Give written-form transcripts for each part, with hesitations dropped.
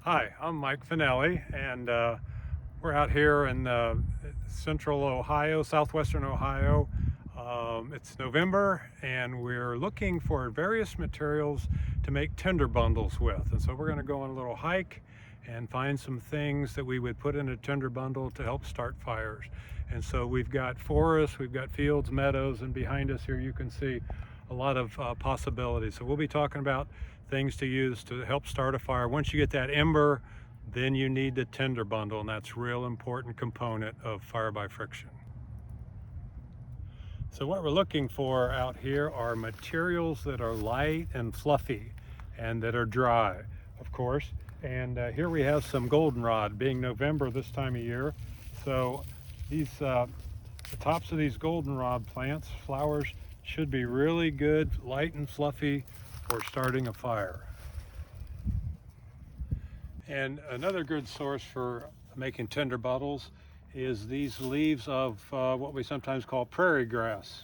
Hi, I'm Mike Fanelli, and we're out here in central Ohio, southwestern Ohio. It's November, and we're looking for various materials to make tinder bundles with. And so we're going to go on a little hike and find some things that we would put in a tinder bundle to help start fires. And so we've got forests, we've got fields, meadows, and behind us here you can see a lot of possibilities. So we'll be talking about things to use to help start a fire. Once you get that ember, then you need the tinder bundle, and that's a real important component of fire by friction. So what we're looking for out here are materials that are light and fluffy and that are dry, of course. And here we have some goldenrod, being November this time of year. So these the tops of these goldenrod plants, flowers, should be really good, light and fluffy for starting a fire. And another good source for making tinder bundles is these leaves of what we sometimes call prairie grass.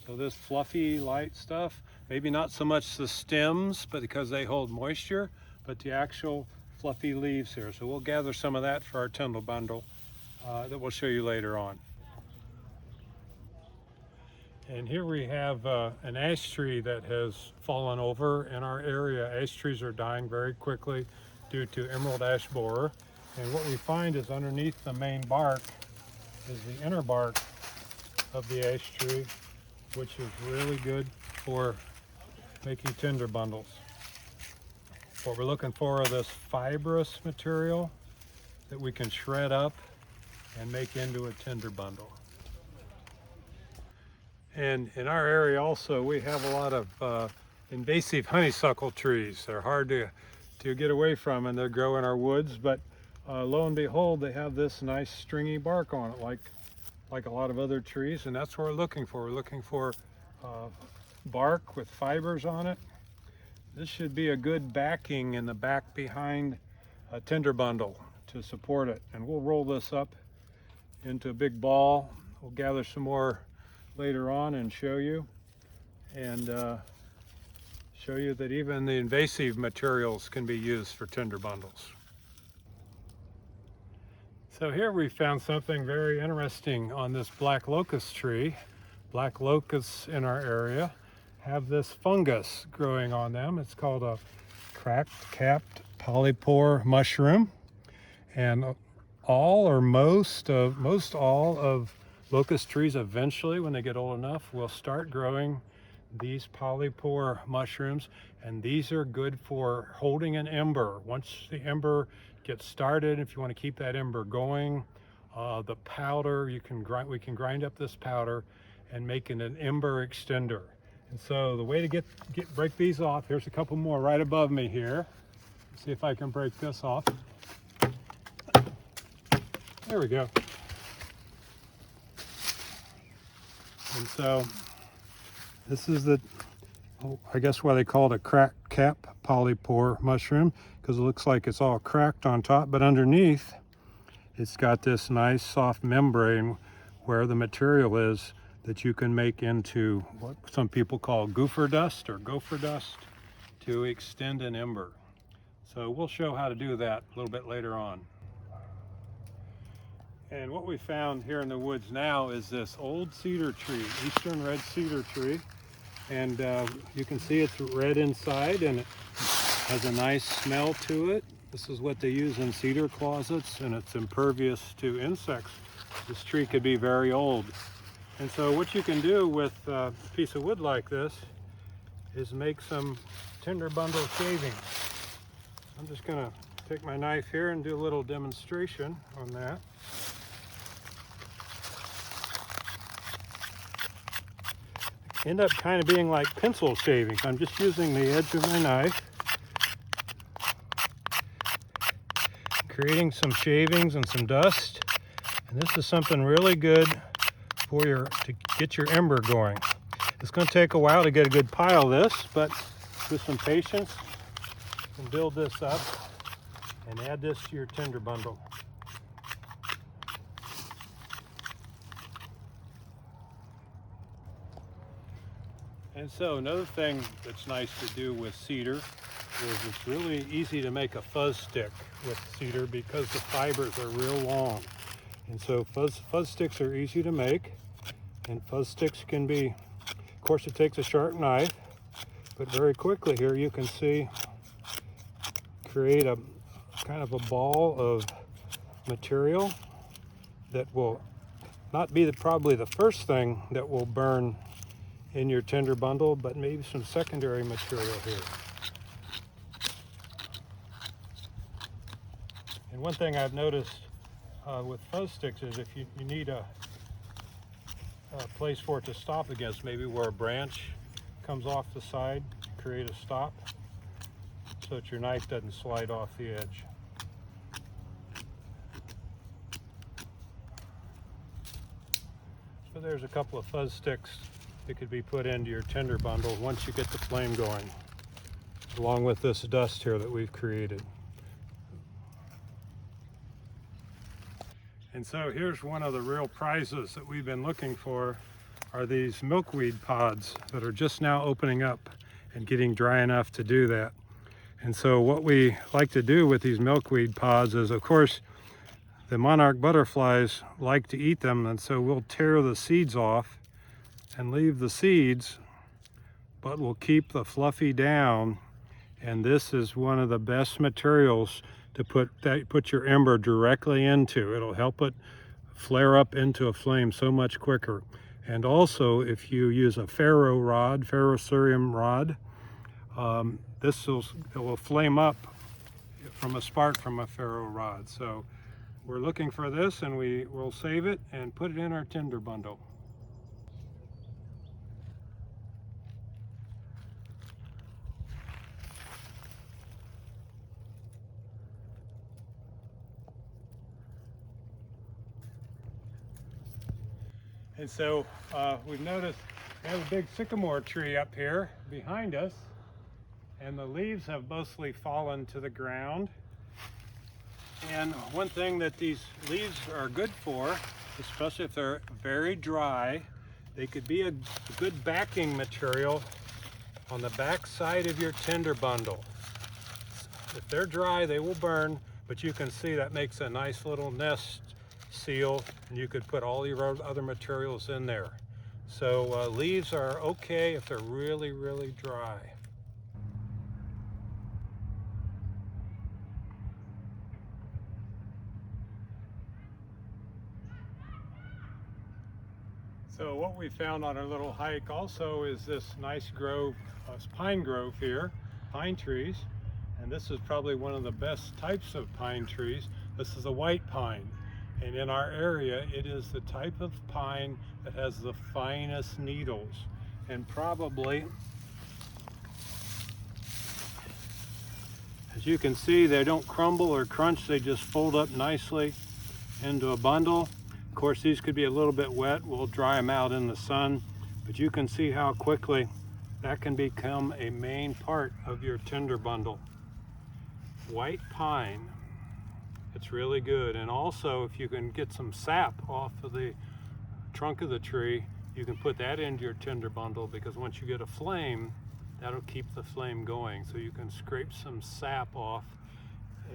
So this fluffy, light stuff, maybe not so much the stems, but because they hold moisture, but the actual fluffy leaves here. So we'll gather some of that for our tinder bundle that we'll show you later on. And here we have an ash tree that has fallen over in our area. Ash trees are dying very quickly due to emerald ash borer. And what we find is underneath the main bark is the inner bark of the ash tree, which is really good for making tinder bundles. What we're looking for are this fibrous material that we can shred up and make into a tinder bundle. And in our area also, we have a lot of invasive honeysuckle trees. They're hard to get away from, and they grow in our woods, but lo and behold, they have this nice stringy bark on it, like a lot of other trees, and that's what we're looking for. We're looking for bark with fibers on it. This should be a good backing in the back behind a tinder bundle to support it. And we'll roll this up into a big ball. We'll gather some more later on and show you, and show you that even the invasive materials can be used for tinder bundles. So here we found something very interesting on this black locust tree. Black locusts in our area have this fungus growing on them. It's called a cracked-capped polypore mushroom, and all or most all of locust trees eventually, when they get old enough, will start growing these polypore mushrooms, and these are good for holding an ember. Once the ember gets started, if you want to keep that ember going, the powder, we can grind up this powder and make it an ember extender. And so the way to break these off, here's a couple more right above me here. Let's see if I can break this off. There we go. And so this is I guess why they call it a crack cap polypore mushroom, because it looks like it's all cracked on top, but underneath it's got this nice soft membrane where the material is that you can make into what some people call gopher dust to extend an ember. So we'll show how to do that a little bit later on. And what we found here in the woods now is this old cedar tree, eastern red cedar tree. And you can see it's red inside, and it has a nice smell to it. This is what they use in cedar closets, and it's impervious to insects. This tree could be very old. And so what you can do with a piece of wood like this is make some tinder bundle shavings. I'm just going to take my knife here and do a little demonstration on that. End up kind of being like pencil shavings. I'm just using the edge of my knife, creating some shavings and some dust. And this is something really good to get your ember going. It's going to take a while to get a good pile of this, but with some patience, you can build this up and add this to your tinder bundle. And so another thing that's nice to do with cedar is it's really easy to make a fuzz stick with cedar because the fibers are real long. And so fuzz sticks are easy to make, and fuzz sticks can be, of course it takes a sharp knife, but very quickly here you can see create a kind of a ball of material that will not be probably the first thing that will burn in your tinder bundle, but maybe some secondary material here. And one thing I've noticed with fuzz sticks is if you need a place for it to stop against, maybe where a branch comes off the side, create a stop so that your knife doesn't slide off the edge. So there's a couple of fuzz sticks that could be put into your tinder bundle once you get the flame going, along with this dust here that we've created. And so here's one of the real prizes that we've been looking for, are these milkweed pods that are just now opening up and getting dry enough to do that. And so what we like to do with these milkweed pods is, of course, the monarch butterflies like to eat them, and so we'll tear the seeds off and leave the seeds, but we'll keep the fluffy down. And this is one of the best materials to put your ember directly into. It'll help it flare up into a flame so much quicker. And also, if you use a ferro rod, ferrocerium rod, it will flame up from a spark from a ferro rod. So we're looking for this, and we will save it and put it in our tinder bundle. And so we've noticed we have a big sycamore tree up here behind us, and the leaves have mostly fallen to the ground. And one thing that these leaves are good for, especially if they're very dry, they could be a good backing material on the back side of your tinder bundle. If they're dry, they will burn, but you can see that makes a nice little nest seal, and you could put all your other materials in there. So leaves are okay if they're really, really dry. So what we found on our little hike also is this nice grove, pine grove here, pine trees. And this is probably one of the best types of pine trees. This is a white pine. And in our area, it is the type of pine that has the finest needles. And probably, as you can see, they don't crumble or crunch, they just fold up nicely into a bundle. Of course, these could be a little bit wet. We'll dry them out in the sun, but you can see how quickly that can become a main part of your tinder bundle. White pine. It's really good. And also, if you can get some sap off of the trunk of the tree, you can put that into your tinder bundle, because once you get a flame, that'll keep the flame going. So you can scrape some sap off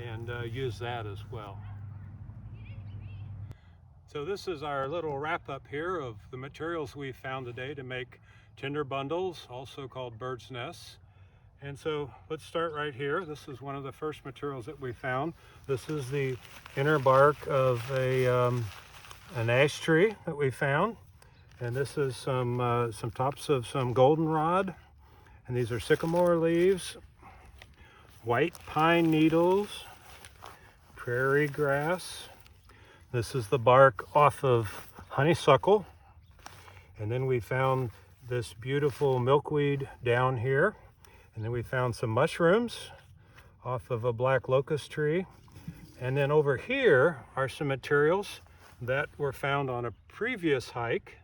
and use that as well. So this is our little wrap up here of the materials we found today to make tinder bundles, also called bird's nests. And so let's start right here. This is one of the first materials that we found. This is the inner bark of an ash tree that we found. And this is some tops of some goldenrod. And these are sycamore leaves, white pine needles, prairie grass. This is the bark off of honeysuckle. And then we found this beautiful milkweed down here. And then we found some mushrooms off of a black locust tree. And then over here are some materials that were found on a previous hike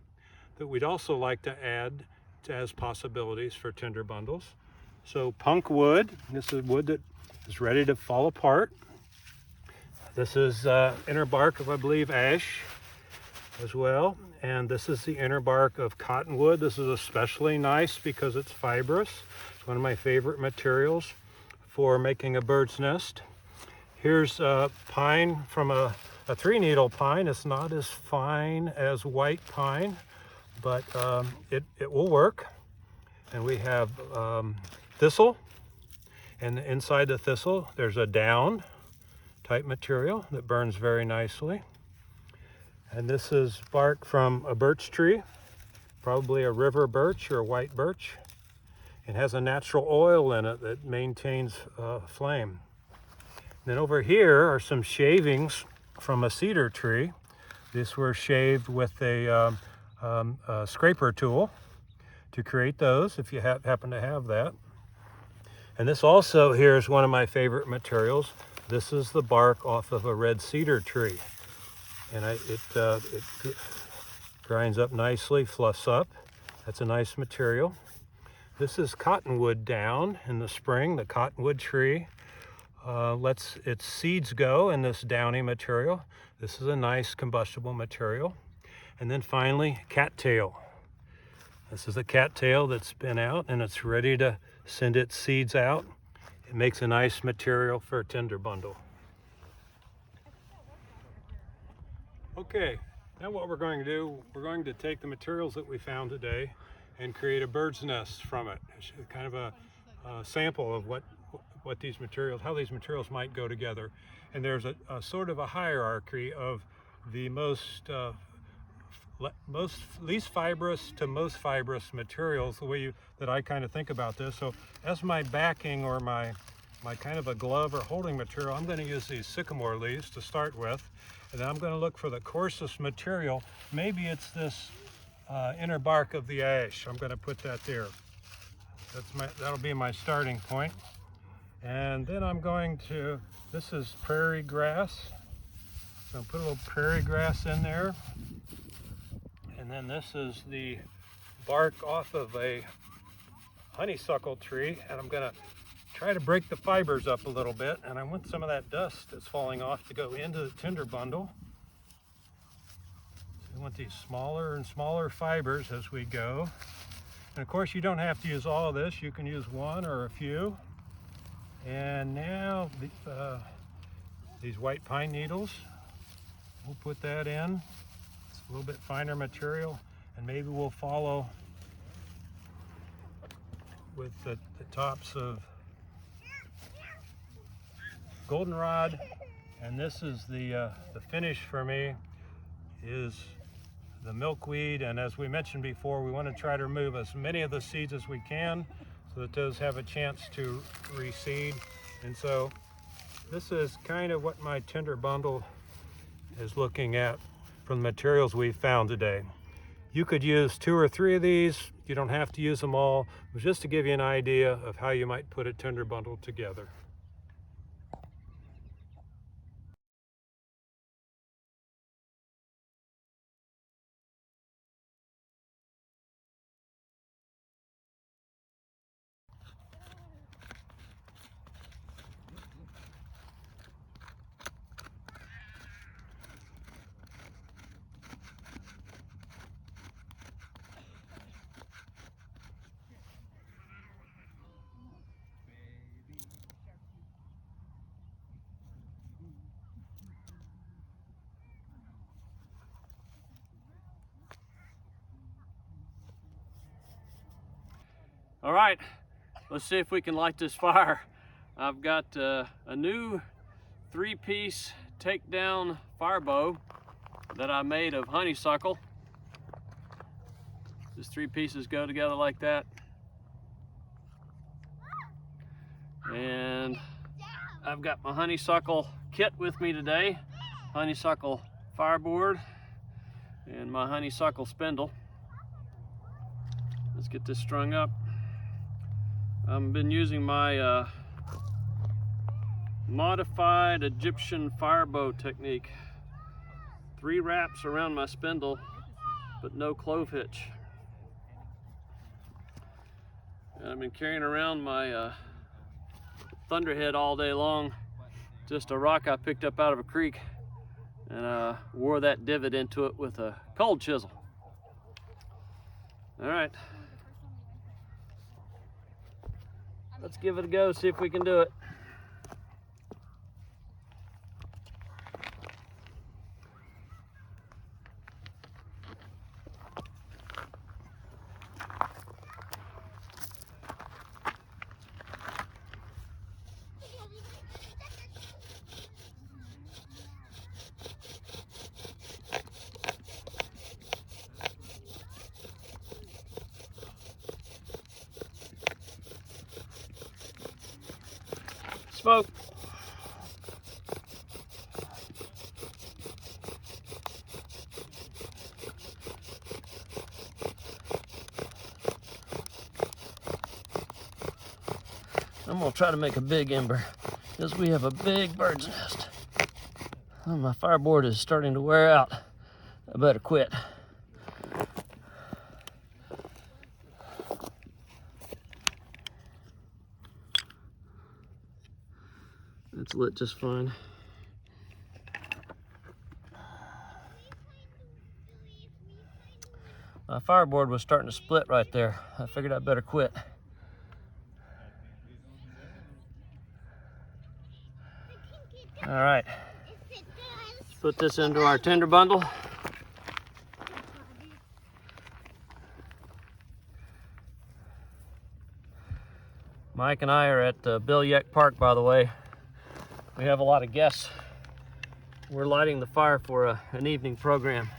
that we'd also like to add as possibilities for tinder bundles. So punk wood. This is wood that is ready to fall apart. This is inner bark of, I believe, ash as well. and this is the inner bark of cottonwood. This is especially nice because it's fibrous. It's one of my favorite materials for making a bird's nest. Here's pine from a 3-needle pine. It's not as fine as white pine, but it will work. And we have thistle, and inside the thistle there's a down type material that burns very nicely. And this is bark from a birch tree, probably a river birch or a white birch. It has a natural oil in it that maintains flame. Then over here are some shavings from a cedar tree. These were shaved with a scraper tool to create those, if you happen to have that. And this also here is one of my favorite materials. This is the bark off of a red cedar tree. And it grinds up nicely, fluffs up. That's a nice material. This is cottonwood down in the spring. The cottonwood tree lets its seeds go in this downy material. This is a nice combustible material. And then finally, cattail. This is a cattail that's been out and it's ready to send its seeds out. It makes a nice material for a tinder bundle. Okay, now what we're going to do, we're going to take the materials that we found today and create a bird's nest from it. It's kind of a sample of what these materials, how these materials might go together. And there's a sort of a hierarchy of the least fibrous to most fibrous materials, the way that I kind of think about this. So as my backing or my kind of a glove or holding material, I'm going to use these sycamore leaves to start with. And then I'm going to look for the coarsest material. Maybe it's this inner bark of the ash. I'm going to put that there. That'll be my starting point. And then I'm going to, this is prairie grass. So I'll put a little prairie grass in there. And then this is the bark off of a honeysuckle tree. And I'm going to try to break the fibers up a little bit, and I want some of that dust that's falling off to go into the tinder bundle. So I want these smaller and smaller fibers as we go. And of course you don't have to use all of this, you can use one or a few. And now these white pine needles, we'll put that in. It's a little bit finer material, and maybe we'll follow with the tops of goldenrod. And this is the finish for me is the milkweed. And as we mentioned before, we want to try to remove as many of the seeds as we can so that those have a chance to reseed. And so this is kind of what my tinder bundle is looking at from the materials we've found today. You could use 2 or 3 of these. You don't have to use them all. It was just to give you an idea of how you might put a tinder bundle together. All right, let's see if we can light this fire. I've got a new 3-piece takedown fire bow that I made of honeysuckle. Just 3 pieces go together like that. And I've got my honeysuckle kit with me today. Honeysuckle fireboard and my honeysuckle spindle. Let's get this strung up. I've been using my modified Egyptian firebow technique. 3 wraps around my spindle, but no clove hitch. And I've been carrying around my thunderhead all day long. Just a rock I picked up out of a creek, and wore that divot into it with a cold chisel. All right. Let's give it a go, see if we can do it. Smoke. I'm gonna try to make a big ember because we have a big bird's nest. Oh, my fireboard is starting to wear out. I better quit. It's lit just fine. My fireboard was starting to split right there. I figured I'd better quit. All right, let's put this into our tinder bundle. Mike and I are at Bill Yeck Park, by the way. We have a lot of guests. We're lighting the fire for an evening program.